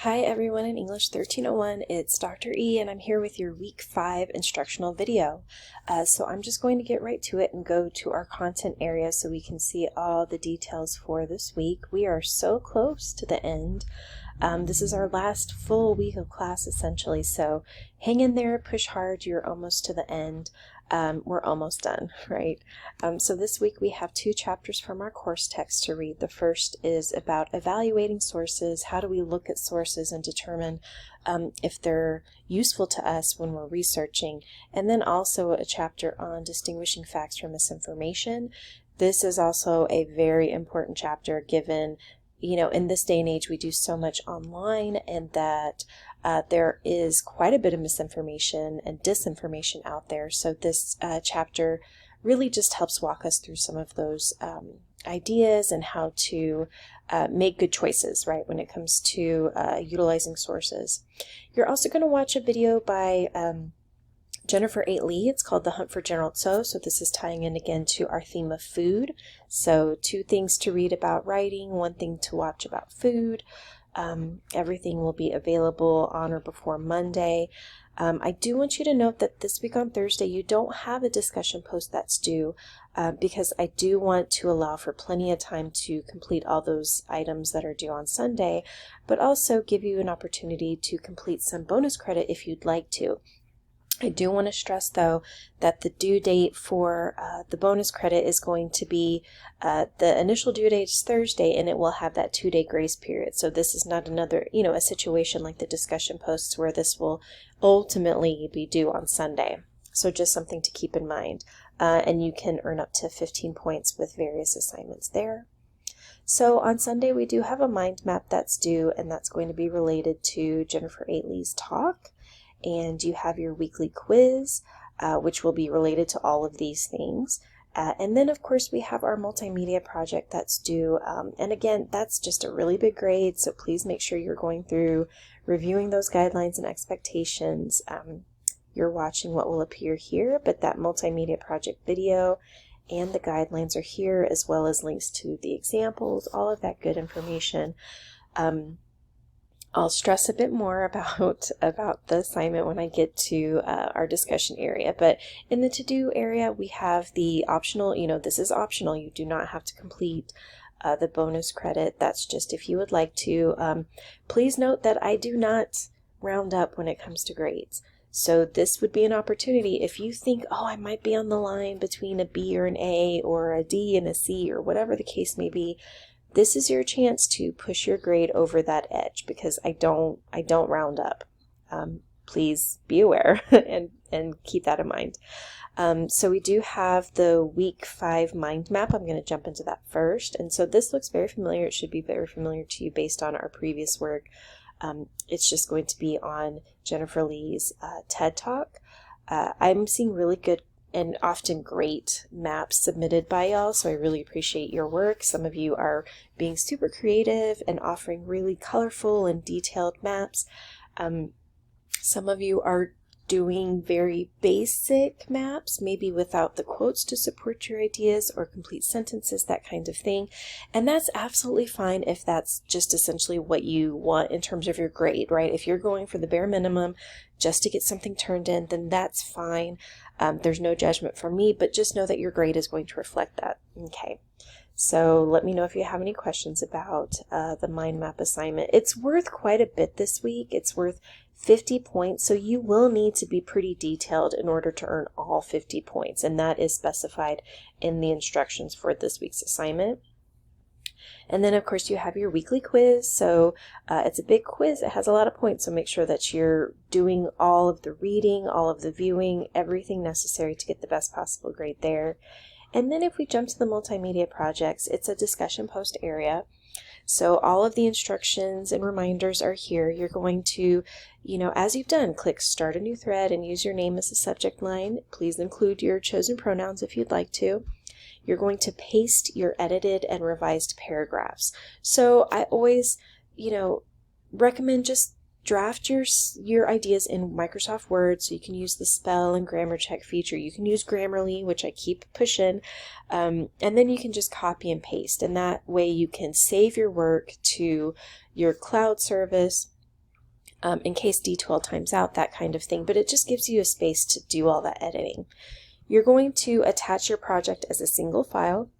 Hi everyone in English 1301, it's Dr. E and I'm here with your week 5 instructional video. So I'm just going to get right to it and go to our content area so we can see all the details for this week. We are so close to the end. This is our last full week of class essentially, so hang in there, push hard, you're almost to the end. We're almost done, right? So this week we have 2 chapters from our course text to read. The first is about evaluating sources. How do we look at sources and determine if they're useful to us when we're researching? And then also a chapter on distinguishing facts from misinformation. This is also a very important chapter given, you know, in this day and age we do so much online, and that there is quite a bit of misinformation and disinformation out there. So this chapter really just helps walk us through some of those ideas and how to make good choices, right, when it comes to utilizing sources. You're also going to watch a video by Jennifer A. Lee. It's called The Hunt for General Tso. So this is tying in again to our theme of food. So 2 things to read about writing, 1 thing to watch about food. Everything will be available on or before Monday. I do want you to note that this week on Thursday you don't have a discussion post that's due because I do want to allow for plenty of time to complete all those items that are due on Sunday, but also give you an opportunity to complete some bonus credit if you'd like to. I do want to stress, though, that the due date for the bonus credit is going to be, the initial due date is Thursday, and it will have that 2-day grace period. So this is not another, a situation like the discussion posts where this will ultimately be due on Sunday. So just something to keep in mind. And you can earn up to 15 points with various assignments there. So on Sunday, we do have a mind map that's due, and that's going to be related to Jennifer A. Lee's talk. And you have your weekly quiz, which will be related to all of these things. And then, of course, we have our multimedia project that's due. And again, that's just a really big grade, so please make sure you're going through reviewing those guidelines and expectations. You're watching what will appear here, but that multimedia project video and the guidelines are here, as well as links to the examples, all of that good information. I'll stress a bit more about the assignment when I get to our discussion area. But in the to-do area, we have the optional, this is optional. You do not have to complete the bonus credit. That's just if you would like to. Please note that I do not round up when it comes to grades. So this would be an opportunity if you think, oh, I might be on the line between a B or an A or a D and a C or whatever the case may be. This is your chance to push your grade over that edge because I don't round up. Please be aware and keep that in mind. So we do have the week 5 mind map. I'm going to jump into that first. And so this looks very familiar. It should be very familiar to you based on our previous work. It's just going to be on Jennifer Lee's TED Talk. I'm seeing really good and often great maps submitted by y'all, so I really appreciate your work. Some of you are being super creative and offering really colorful and detailed maps. Some of you are doing very basic maps, maybe without the quotes to support your ideas or complete sentences, that kind of thing. And that's absolutely fine if that's just essentially what you want in terms of your grade, right? If you're going for the bare minimum just to get something turned in, then that's fine. There's no judgment from me, but just know that your grade is going to reflect that. Okay. So let me know if you have any questions about the mind map assignment. It's worth quite a bit this week. It's worth 50 points, so you will need to be pretty detailed in order to earn all 50 points, and that is specified in the instructions for this week's assignment. And then, of course, you have your weekly quiz. So it's a big quiz. It has a lot of points, so make sure that you're doing all of the reading, all of the viewing, everything necessary to get the best possible grade there. And then if we jump to the multimedia projects, it's a discussion post area. So all of the instructions and reminders are here. You're going to, as you've done, click Start a New Thread and use your name as a subject line. Please include your chosen pronouns if you'd like to. You're going to paste your edited and revised paragraphs. So I always, recommend just draft your ideas in Microsoft Word so you can use the spell and grammar check feature. You can use Grammarly, which I keep pushing, and then you can just copy and paste, and that way you can save your work to your cloud service in case D2L times out, that kind of thing, but it just gives you a space to do all that editing. You're going to attach your project as a single file.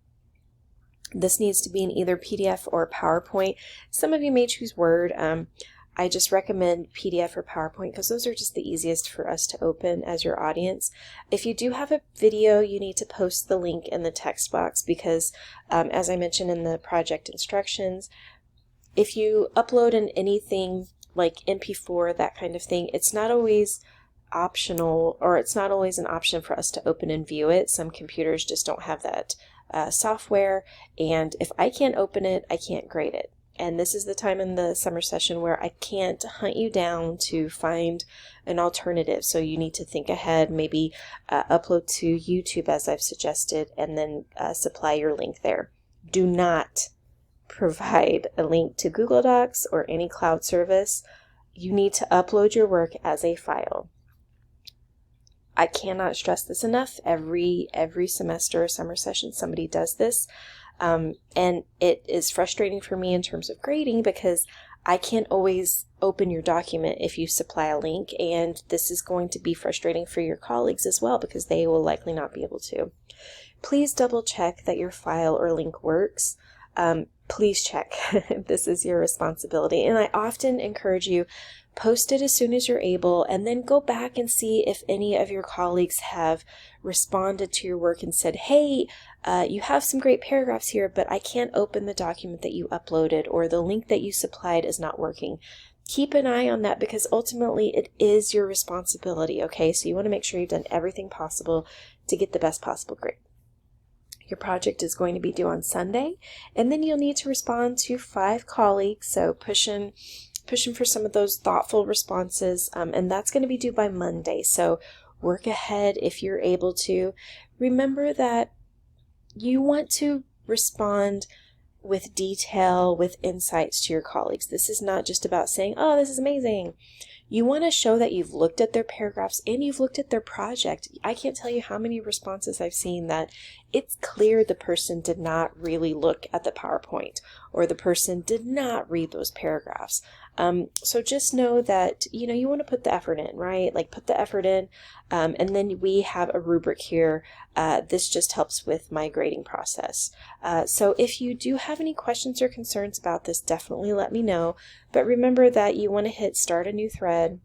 This needs to be in either PDF or PowerPoint. Some of you may choose Word. I just recommend PDF or PowerPoint because those are just the easiest for us to open as your audience. If you do have a video, you need to post the link in the text box because, as I mentioned in the project instructions, if you upload in anything like MP4, that kind of thing, it's not always optional, or it's not always an option for us to open and view it. Some computers just don't have that software, and if I can't open it, I can't grade it. And this is the time in the summer session where I can't hunt you down to find an alternative. So you need to think ahead, maybe upload to YouTube as I've suggested, and then supply your link there. Do not provide a link to Google Docs or any cloud service. You need to upload your work as a file. I cannot stress this enough. Every semester or summer session, somebody does this. And it is frustrating for me in terms of grading because I can't always open your document if you supply a link, and this is going to be frustrating for your colleagues as well because they will likely not be able to. Please double check that your file or link works. Please check. This is your responsibility. And I often encourage you, post it as soon as you're able, and then go back and see if any of your colleagues have responded to your work and said, hey, you have some great paragraphs here, but I can't open the document that you uploaded, or the link that you supplied is not working. Keep an eye on that because ultimately it is your responsibility, okay? So you want to make sure you've done everything possible to get the best possible grade. Your project is going to be due on Sunday, and then you'll need to respond to 5 colleagues, so pushing for some of those thoughtful responses, and that's going to be due by Monday, so work ahead if you're able to. Remember that you want to respond with detail, with insights to your colleagues. This is not just about saying, oh, this is amazing. You want to show that you've looked at their paragraphs and you've looked at their project. I can't tell you how many responses I've seen that it's clear the person did not really look at the PowerPoint, or the person did not read those paragraphs. So just know that, you want to put the effort in, right? Like put the effort in, and then we have a rubric here. This just helps with my grading process. So if you do have any questions or concerns about this, definitely let me know. But remember that you want to hit start a new thread.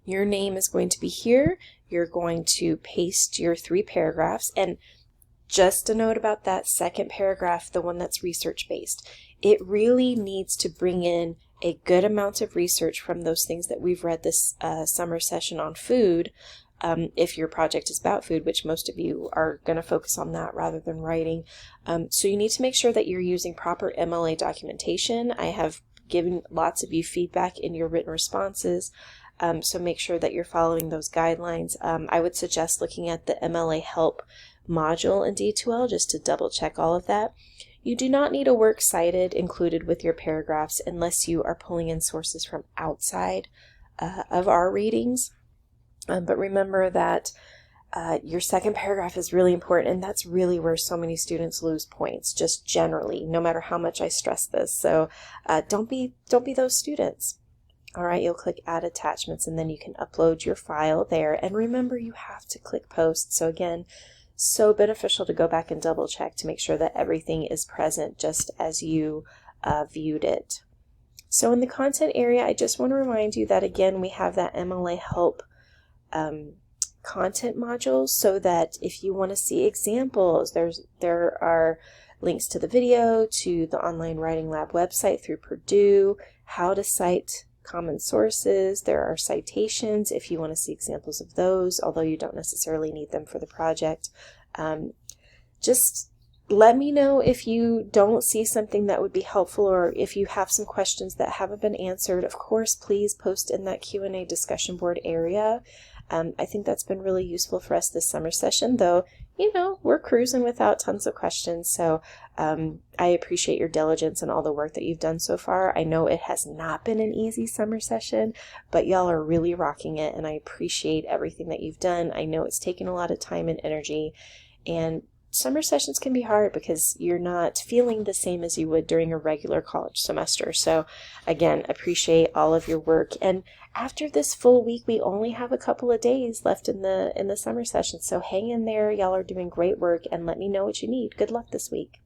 Your name is going to be here. You're going to paste your 3 paragraphs. And just a note about that second paragraph, the one that's research-based. It really needs to bring in a good amount of research from those things that we've read this summer session on food. If your project is about food, which most of you are going to focus on that rather than writing. So you need to make sure that you're using proper MLA documentation. I have given lots of you feedback in your written responses. So make sure that you're following those guidelines. I would suggest looking at the MLA help module in D2L just to double check all of that. You do not need a works cited included with your paragraphs unless you are pulling in sources from outside of our readings. But remember that your second paragraph is really important, and that's really where so many students lose points, just generally, no matter how much I stress this. So don't be those students. All right, you'll click Add Attachments, and then you can upload your file there. And remember, you have to click Post. So again, so beneficial to go back and double check to make sure that everything is present just as you viewed it. So in the content area, I just want to remind you that again, we have that MLA help content modules, so that if you want to see examples, there are links to the video, to the Online Writing Lab website through Purdue, how to cite common sources. There are citations if you want to see examples of those, although you don't necessarily need them for the project. Just let me know if you don't see something that would be helpful, or if you have some questions that haven't been answered. Of course, please post in that Q&A discussion board area. I think that's been really useful for us this summer session, though, we're cruising without tons of questions. So I appreciate your diligence and all the work that you've done so far. I know it has not been an easy summer session, but y'all are really rocking it, and I appreciate everything that you've done. I know it's taken a lot of time and energy, and summer sessions can be hard because you're not feeling the same as you would during a regular college semester. So again, appreciate all of your work. And after this full week, we only have a couple of days left in the summer session. So hang in there. Y'all are doing great work, and let me know what you need. Good luck this week.